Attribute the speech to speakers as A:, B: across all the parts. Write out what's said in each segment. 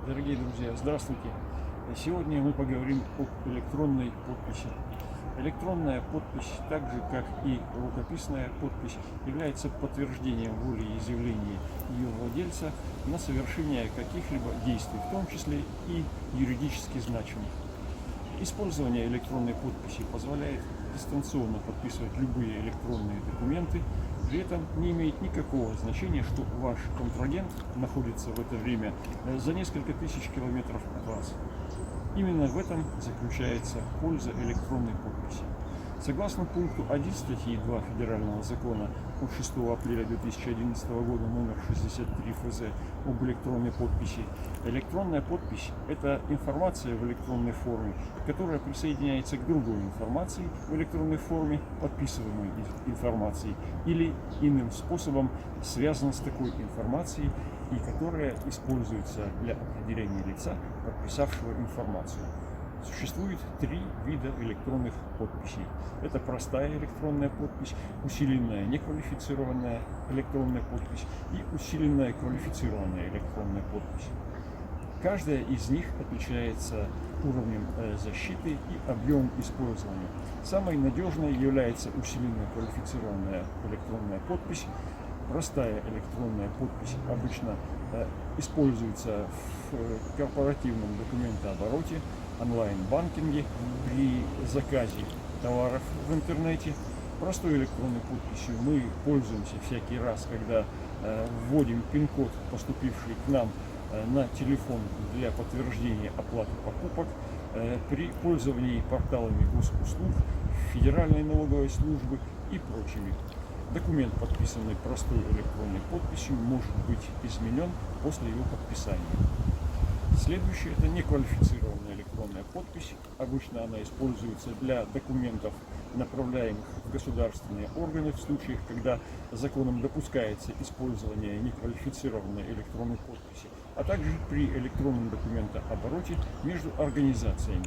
A: Дорогие друзья, здравствуйте! Сегодня мы поговорим об электронной подписи. Электронная подпись, так же как и рукописная подпись, является подтверждением воли и изъявления ее владельца на совершение каких-либо действий, в том числе и юридически значимых. Использование электронной подписи позволяет дистанционно подписывать любые электронные документы. При этом не имеет никакого значения, что ваш контрагент находится в это время за несколько тысяч километров от вас. Именно в этом заключается польза электронной подписи. Согласно пункту 1 статьи 2 Федерального закона от 6 апреля 2011 года номер 63 ФЗ об электронной подписи, электронная подпись – это информация в электронной форме, которая присоединяется к другой информации в электронной форме, подписываемой информации, или иным способом связана с такой информацией, и которая используется для определения лица, подписавшего информацию. Существует три вида электронных подписей. Это простая электронная подпись, усиленная неквалифицированная электронная подпись и усиленная квалифицированная электронная подпись. Каждая из них отличается уровнем защиты и объемом использования. Самой надежной является усиленная квалифицированная электронная подпись. Простая электронная подпись обычно используется в корпоративном документообороте, онлайн-банкинге, при заказе товаров в интернете. Простой электронной подписью мы пользуемся всякий раз, когда вводим пин-код, поступивший к нам на телефон для подтверждения оплаты покупок, при пользовании порталами госуслуг, Федеральной налоговой службы и прочими. Документ, подписанный простой электронной подписью, может быть изменен после его подписания. Следующее – это неквалифицированная электронная подпись. Обычно она используется для документов, направляемых в государственные органы, в случаях, когда законом допускается использование неквалифицированной электронной подписи, а также при электронном документообороте между организациями,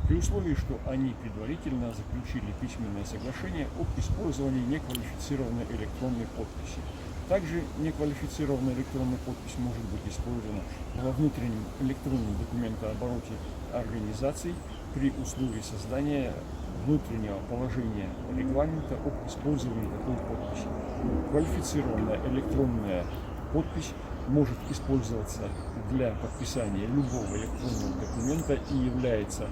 A: при условии, что они предварительно заключили письменное соглашение об использовании неквалифицированной электронной подписи. Также неквалифицированная электронная подпись может быть использована во внутреннем электронном документообороте организаций при условии создания внутреннего положения регламента об использовании такой подписи. Квалифицированная электронная подпись может использоваться для подписания любого электронного документа и является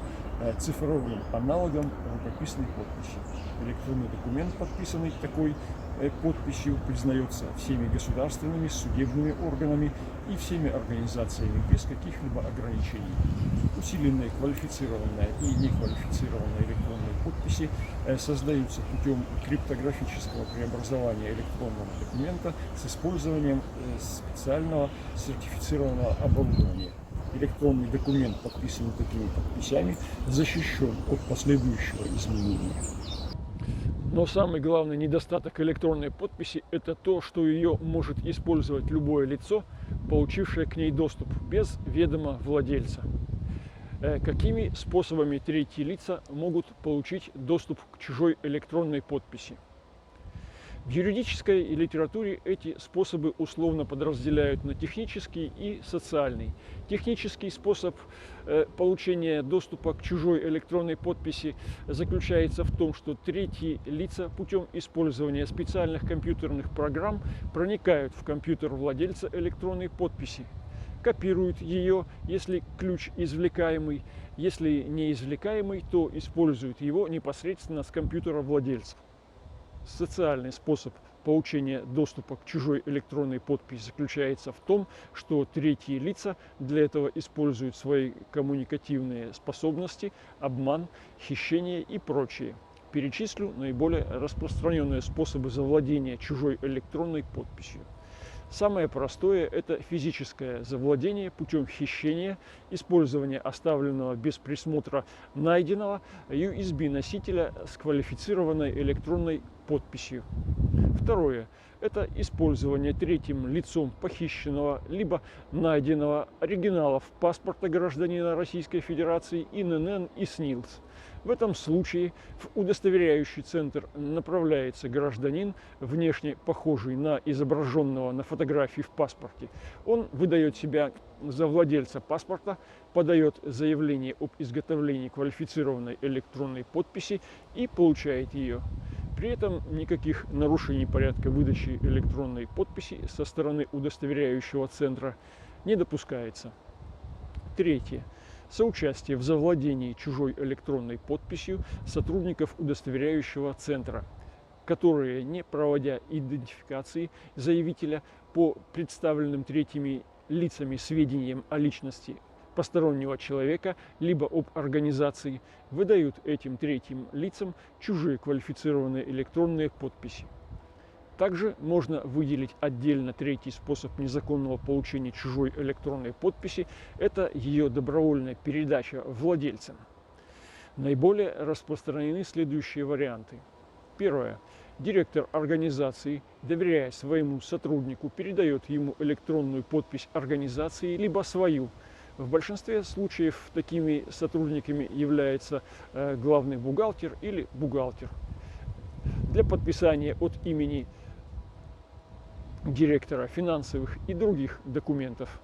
A: цифровым аналогом рукописной подписи. Электронный документ, подписанный такой подписью, признается всеми государственными, судебными органами и всеми организациями без каких-либо ограничений. Усиленные квалифицированная и неквалифицированная электронные подписи создаются путем криптографического преобразования электронного документа с использованием специального сертифицированного оборудования. Электронный документ, подписанный такими подписями, защищен от последующего изменения. Но самый главный недостаток электронной подписи – это то, что ее может использовать любое лицо, получившее к ней доступ, без ведома владельца. Какими способами третьи лица могут получить доступ к чужой электронной подписи? В юридической литературе эти способы условно подразделяют на технический и социальный. Технический способ получения доступа к чужой электронной подписи заключается в том, что третьи лица путем использования специальных компьютерных программ проникают в компьютер владельца электронной подписи, копируют ее, если ключ извлекаемый, если не извлекаемый, то используют его непосредственно с компьютера владельца. Социальный способ получения доступа к чужой электронной подписи заключается в том, что третьи лица для этого используют свои коммуникативные способности, обман, хищение и прочее. Перечислю наиболее распространенные способы завладения чужой электронной подписью. Самое простое – это физическое завладение путем хищения, использования оставленного без присмотра найденного USB-носителя с квалифицированной электронной подписью. Второе – это использование третьим лицом похищенного либо найденного оригиналов паспорта гражданина Российской Федерации, ИНН и СНИЛС. В этом случае в удостоверяющий центр направляется гражданин, внешне похожий на изображенного на фотографии в паспорте. Он выдает себя за владельца паспорта подает заявление об изготовлении квалифицированной электронной подписи и получает ее. При этом никаких нарушений порядка выдачи электронной подписи со стороны удостоверяющего центра не допускается. Третье. Соучастие в завладении чужой электронной подписью сотрудников удостоверяющего центра, которые, не проводя идентификации заявителя по представленным третьими лицами сведениям о личности постороннего человека либо об организации, выдают этим третьим лицам чужие квалифицированные электронные подписи. Также можно выделить отдельно третий способ незаконного получения чужой электронной подписи – это ее добровольная передача владельцам. Наиболее распространены следующие варианты. Первое. Директор организации, доверяя своему сотруднику, передает ему электронную подпись организации либо свою. В большинстве случаев такими сотрудниками является главный бухгалтер или бухгалтер. Для подписания от имени директора финансовых и других документов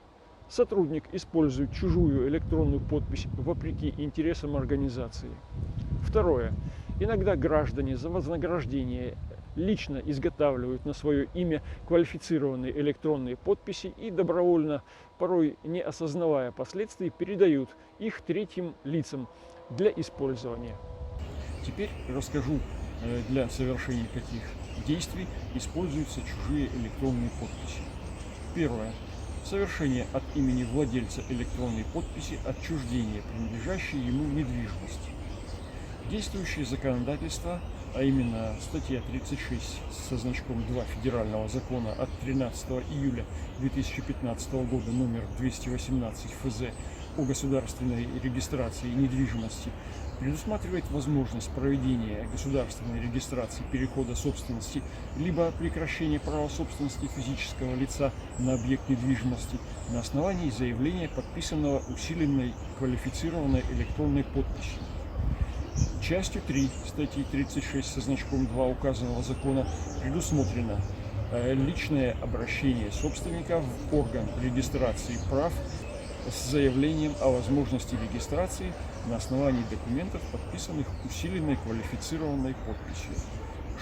A: сотрудник использует чужую электронную подпись вопреки интересам организации. Второе. Иногда граждане за вознаграждение лично изготавливают на свое имя квалифицированные электронные подписи и добровольно, порой не осознавая последствий, передают их третьим лицам для использования. Теперь расскажу, для совершения каких действий используются чужие электронные подписи. Первое. Совершение от имени владельца электронной подписи отчуждения принадлежащей ему недвижимости. Действующее законодательство, а именно статья 36 со значком 2 Федерального закона от 13 июля 2015 года номер 218 ФЗ о государственной регистрации недвижимости, предусматривает возможность проведения государственной регистрации перехода собственности либо прекращения права собственности физического лица на объект недвижимости на основании заявления, подписанного усиленной квалифицированной электронной подписью. Частью 3 статьи 36 со значком 2 указанного закона предусмотрено личное обращение собственника в орган регистрации прав с заявлением о возможности регистрации на основании документов, подписанных усиленной квалифицированной подписью,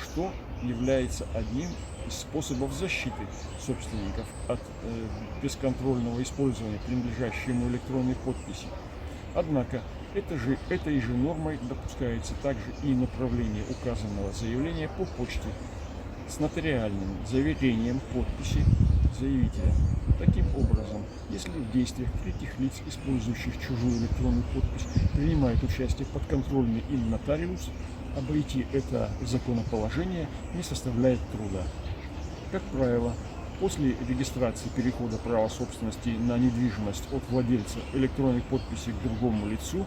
A: что является одним из способов защиты собственников от бесконтрольного использования принадлежащей ему электронной подписи. Однако этой же нормой допускается также и направление указанного заявления по почте с нотариальным заверением подписи заявителя. Таким образом, если в действиях третьих лиц, использующих чужую электронную подпись, принимает участие подконтрольный им нотариус, обойти это законоположение не составляет труда. Как правило, после регистрации перехода права собственности на недвижимость от владельца электронной подписи к другому лицу,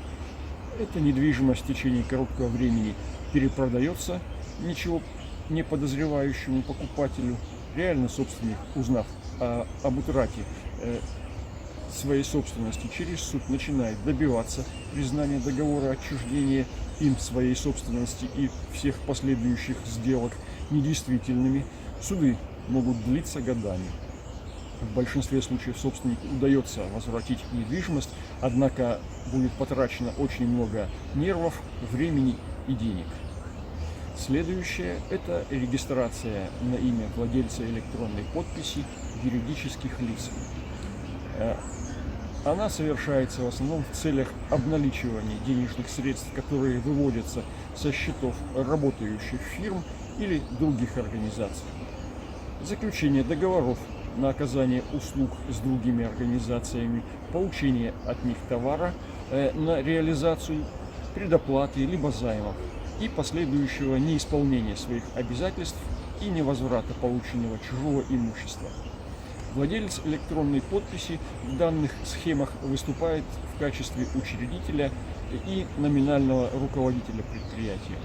A: эта недвижимость в течение короткого времени перепродается ничего не подозревающему покупателю. Реально собственник, узнав об утрате своей собственности, через суд начинает добиваться признания договора отчуждения им своей собственности и всех последующих сделок недействительными. Суды могут длиться годами. В большинстве случаев собственнику удается возвратить недвижимость, однако будет потрачено очень много нервов, времени и денег. Следующее – это регистрация на имя владельца электронной подписи юридических лиц. Она совершается в основном в целях обналичивания денежных средств, которые выводятся со счетов работающих фирм или других организаций. Заключение договоров на оказание услуг с другими организациями, получение от них товара на реализацию, предоплаты либо займов и последующего неисполнения своих обязательств и невозврата полученного чужого имущества. Владелец электронной подписи в данных схемах выступает в качестве учредителя и номинального руководителя предприятия.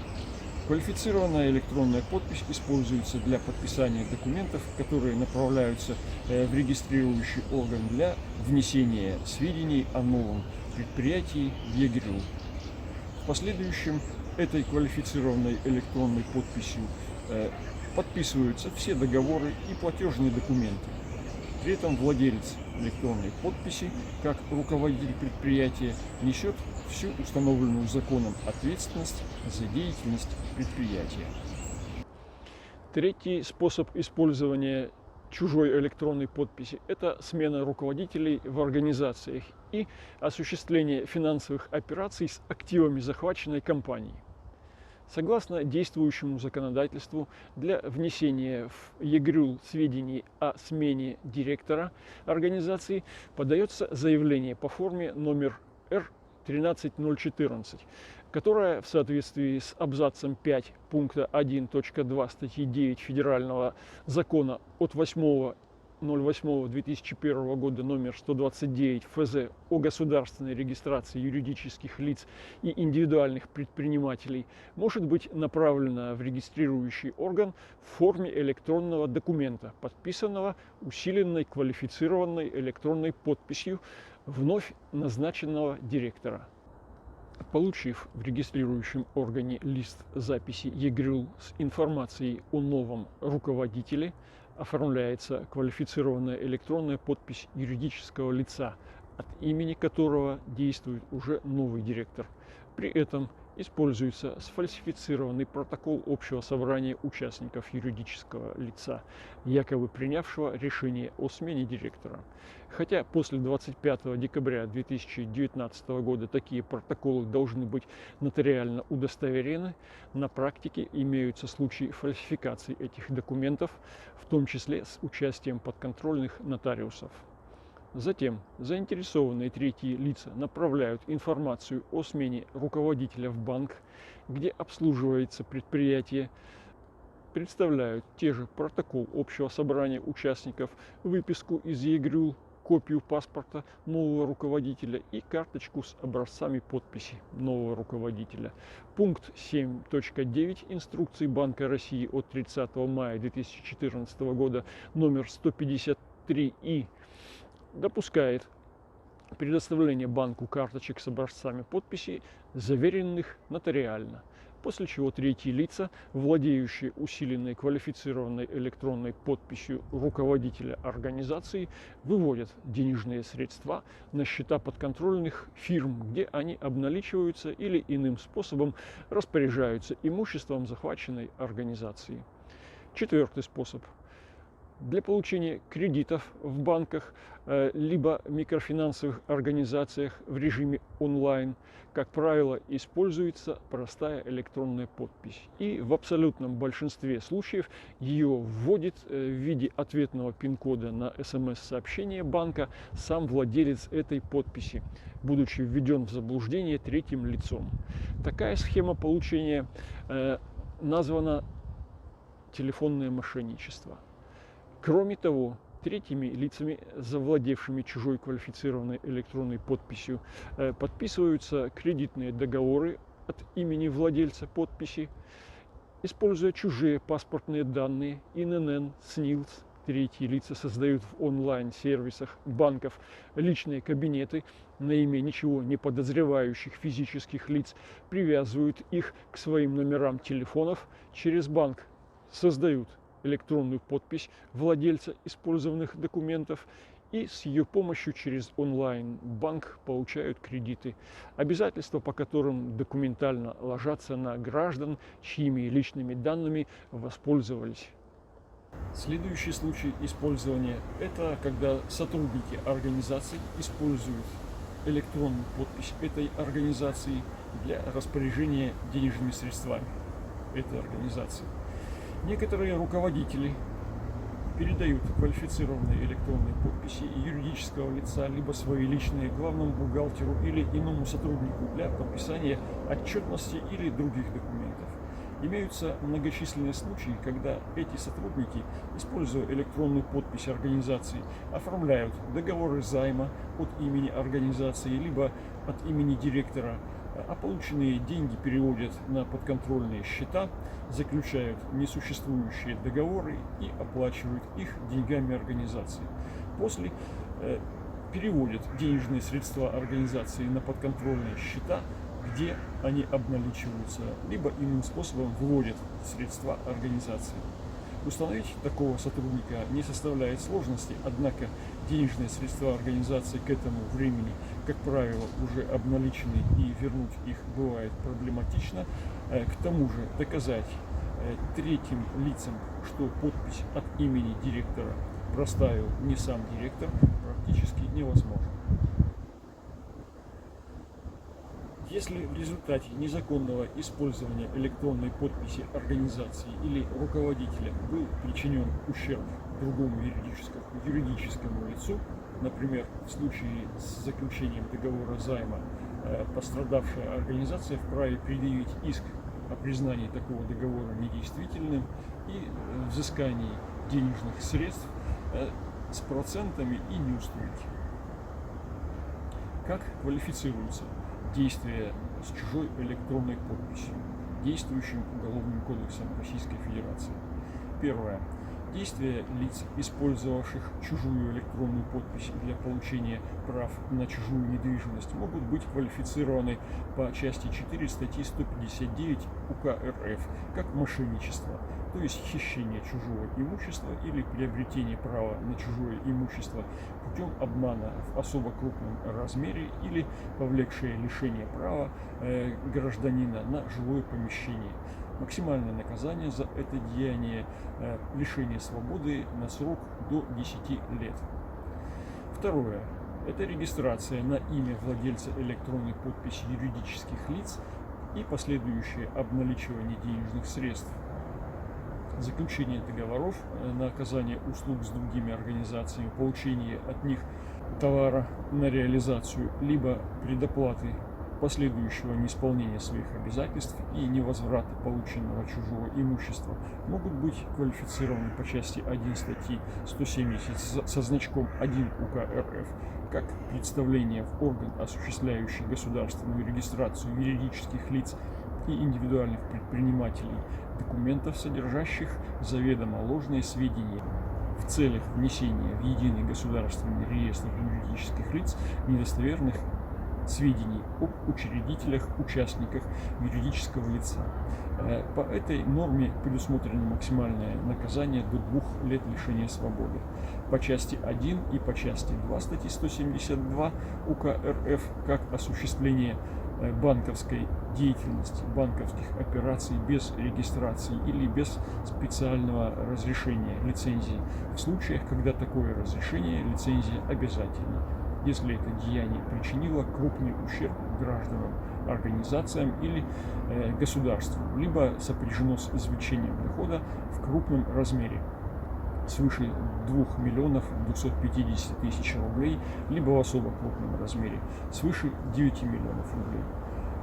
A: Квалифицированная электронная подпись используется для подписания документов, которые направляются в регистрирующий орган для внесения сведений о новом предприятии в ЕГРЮ. В последующем этой квалифицированной электронной подписью подписываются все договоры и платежные документы. При этом владелец электронной подписи, как руководитель предприятия, несет всю установленную законом ответственность за деятельность предприятия. Третий способ использования чужой электронной подписи – это смена руководителей в организациях и осуществление финансовых операций с активами захваченной компании. Согласно действующему законодательству, для внесения в ЕГРЮЛ сведений о смене директора организации подается заявление по форме номер Р13014, которое в соответствии с абзацем 5 пункта 1.2 статьи 9 Федерального закона от 8.08.2001 года номер 129 ФЗ о государственной регистрации юридических лиц и индивидуальных предпринимателей может быть направлено в регистрирующий орган в форме электронного документа, подписанного усиленной квалифицированной электронной подписью вновь назначенного директора. Получив в регистрирующем органе лист записи ЕГРЮЛ с информацией о новом руководителе, оформляется квалифицированная электронная подпись юридического лица, от имени которого действует уже новый директор. При этом используется сфальсифицированный протокол общего собрания участников юридического лица, якобы принявшего решение о смене директора. Хотя после 25 декабря 2019 года такие протоколы должны быть нотариально удостоверены, на практике имеются случаи фальсификации этих документов, в том числе с участием подконтрольных нотариусов. Затем заинтересованные третьи лица направляют информацию о смене руководителя в банк, где обслуживается предприятие, представляют те же протокол общего собрания участников, выписку из ЕГРЮЛ, копию паспорта нового руководителя и карточку с образцами подписи нового руководителя. Пункт 7.9 инструкции Банка России от 30 мая 2014 года номер 153И допускает предоставление банку карточек с образцами подписей, заверенных нотариально, после чего третьи лица, владеющие усиленной квалифицированной электронной подписью руководителя организации, выводят денежные средства на счета подконтрольных фирм, где они обналичиваются или иным способом распоряжаются имуществом захваченной организации. Четвертый способ. Для получения кредитов в банках либо микрофинансовых организациях в режиме онлайн, как правило, используется простая электронная подпись. И в абсолютном большинстве случаев ее вводит в виде ответного пин-кода на СМС-сообщение банка сам владелец этой подписи, будучи введен в заблуждение третьим лицом. Такая схема получения названа телефонное мошенничество. Кроме того, третьими лицами, завладевшими чужой квалифицированной электронной подписью, подписываются кредитные договоры от имени владельца подписи, используя чужие паспортные данные, ИНН, СНИЛС. Третьи лица создают в онлайн-сервисах банков личные кабинеты на имя ничего не подозревающих физических лиц, привязывают их к своим номерам телефонов через банк, создают электронную подпись владельца использованных документов и с ее помощью через онлайн-банк получают кредиты, обязательства по которым документально ложатся на граждан, чьими личными данными воспользовались. Следующий случай использования – это когда сотрудники организации используют электронную подпись этой организации для распоряжения денежными средствами этой организации. Некоторые руководители передают квалифицированные электронные подписи юридического лица либо свои личные главному бухгалтеру или иному сотруднику для подписания отчетности или других документов. Имеются многочисленные случаи, когда эти сотрудники, используя электронную подпись организации, оформляют договоры займа от имени организации либо от имени директора, а полученные деньги переводят на подконтрольные счета, заключают несуществующие договоры и оплачивают их деньгами организации. После переводят денежные средства организации на подконтрольные счета, где они обналичиваются, либо иным способом выводят средства организации. Установить такого сотрудника не составляет сложности, однако денежные средства организации к этому времени, как правило, уже обналичены, и вернуть их бывает проблематично. К тому же доказать третьим лицам, что подпись от имени директора проставил не сам директор, практически невозможно. Если в результате незаконного использования электронной подписи организации или руководителя был причинен ущерб другому юридическому лицу, например, в случае с заключением договора займа, пострадавшая организация вправе предъявить иск о признании такого договора недействительным и взыскании денежных средств с процентами и неустойки. Как квалифицируется действия с чужой электронной подписью, действующим Уголовным кодексом Российской Федерации? Первое. Действия лиц, использовавших чужую электронную подпись для получения прав на чужую недвижимость, могут быть квалифицированы по части 4 статьи 159 УК РФ как мошенничество, то есть хищение чужого имущества или приобретение права на чужое имущество путем обмана в особо крупном размере или повлекшее лишение права гражданина на жилое помещение. Максимальное наказание за это деяние – лишение свободы на срок до 10 лет. Второе. Это регистрация на имя владельца электронной подписи юридических лиц и последующее обналичивание денежных средств. Заключение договоров на оказание услуг с другими организациями, получение от них товара на реализацию, либо предоплаты последующего неисполнения своих обязательств и невозврата полученного чужого имущества могут быть квалифицированы по части 1 статьи 170 со значком 1 УК РФ как представление в орган, осуществляющий государственную регистрацию юридических лиц и индивидуальных предпринимателей, документов, содержащих заведомо ложные сведения в целях внесения в единый государственный реестр юридических лиц недостоверных сведений об учредителях, участниках юридического лица. По этой норме предусмотрено максимальное наказание до 2 лет лишения свободы. По части 1 и по части 2 статьи 172 УК РФ как осуществление банковской деятельности, банковских операций без регистрации или без специального разрешения, лицензии, в случаях, когда такое разрешение, лицензия обязательна, если это деяние причинило крупный ущерб гражданам, организациям или государству, либо сопряжено с извлечением дохода в крупном размере, свыше 2 миллионов 250 тысяч рублей, либо в особо крупном размере, свыше 9 миллионов рублей.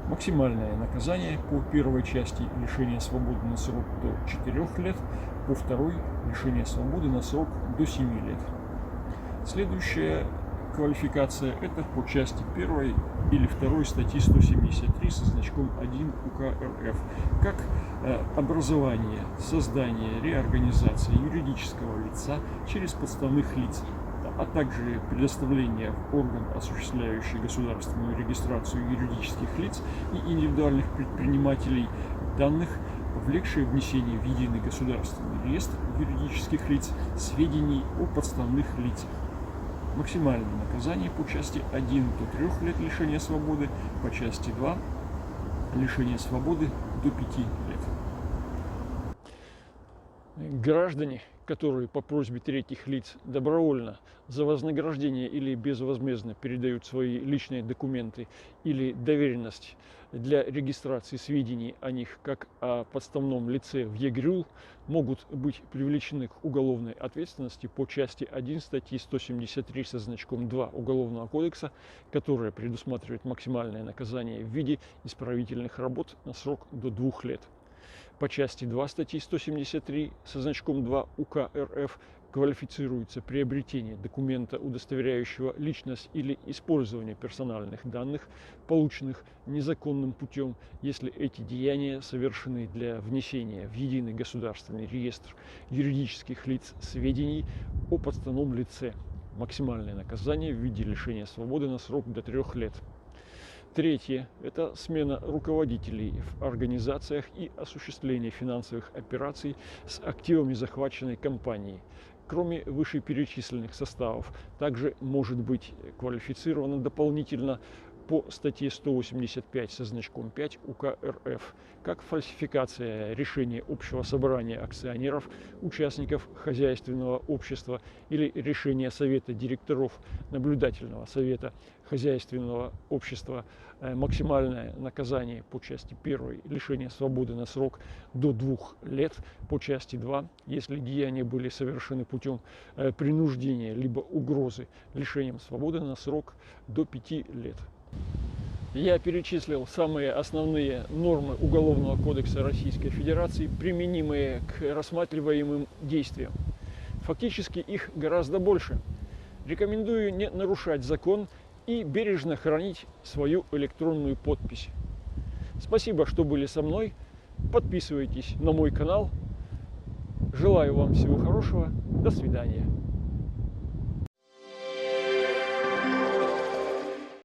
A: Максимальное наказание по первой части – лишение свободы на срок до 4 лет, по второй – лишение свободы на срок до 7 лет. Следующая квалификация – это по части 1 или 2 статьи 173 со значком 1 УК РФ как образование, создание, реорганизация юридического лица через подставных лиц, а также предоставление в орган, осуществляющий государственную регистрацию юридических лиц и индивидуальных предпринимателей, данных, повлекшие внесение в единый государственный реестр юридических лиц сведений о подставных лицах. Максимальное наказание по части 1 до 3 лет лишения свободы, по части 2 лишения свободы до 5 лет. Граждане, которые по просьбе третьих лиц добровольно за вознаграждение или безвозмездно передают свои личные документы или доверенность для регистрации сведений о них как о подставном лице в ЕГРЮЛ, могут быть привлечены к уголовной ответственности по части 1 статьи 173 со значком 2 Уголовного кодекса, которая предусматривает максимальное наказание в виде исправительных работ на срок до 2 лет. По части 2 статьи 173 со значком 2 УК РФ квалифицируется приобретение документа, удостоверяющего личность, или использование персональных данных, полученных незаконным путем, если эти деяния совершены для внесения в единый государственный реестр юридических лиц сведений о подставном лице. Максимальное наказание в виде лишения свободы на срок до 3 лет. Третье – это смена руководителей в организациях и осуществление финансовых операций с активами захваченной компании. Кроме вышеперечисленных составов, также может быть квалифицировано дополнительно по статье 185 со значком 5 УК РФ, как фальсификация решения общего собрания акционеров, участников хозяйственного общества или решения совета директоров наблюдательного совета хозяйственного общества. Максимальное наказание по части 1 – лишение свободы на срок до 2 лет, по части 2, если деяния были совершены путем принуждения либо угрозы, лишением свободы на срок до 5 лет. Я перечислил самые основные нормы Уголовного кодекса Российской Федерации, применимые к рассматриваемым действиям. Фактически их гораздо больше. Рекомендую не нарушать закон и бережно хранить свою электронную подпись. Спасибо, что были со мной. Подписывайтесь на мой канал. Желаю вам всего хорошего. До свидания.